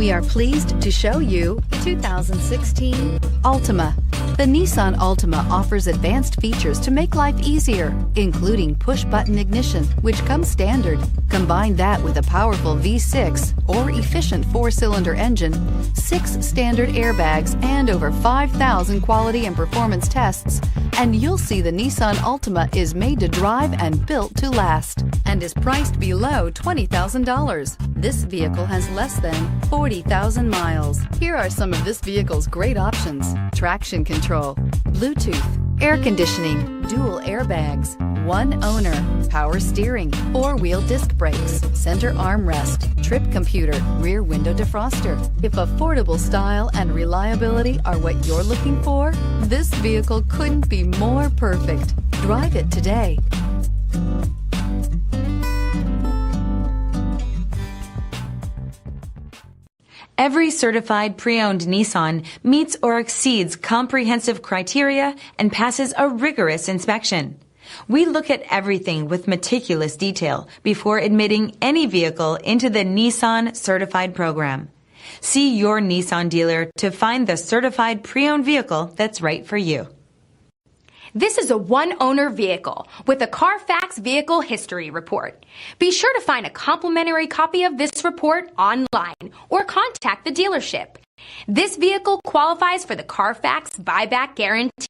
We are pleased to show you the 2016 Altima. The Nissan Altima offers advanced features to make life easier, including push-button ignition, which comes standard. Combine that with a powerful V6 or efficient 4-cylinder engine, 6 standard airbags, and over 5,000 quality and performance tests, and you'll see the Nissan Altima is made to drive and built to last, and is priced below $20,000. This vehicle has less than 40,000 miles. Here are some of this vehicle's great options: traction control, Bluetooth, air conditioning, dual airbags, one owner, power steering, 4-wheel disc brakes, center armrest, trip computer, rear window defroster. If affordable style and reliability are what you're looking for, this vehicle couldn't be more perfect. Drive it today. Every certified pre-owned Nissan meets or exceeds comprehensive criteria and passes a rigorous inspection. We look at everything with meticulous detail before admitting any vehicle into the Nissan Certified Program. See your Nissan dealer to find the certified pre-owned vehicle that's right for you. This is a one-owner vehicle with a Carfax Vehicle History Report. Be sure to find a complimentary copy of this report online or contact the dealership. This vehicle qualifies for the Carfax Buyback Guarantee.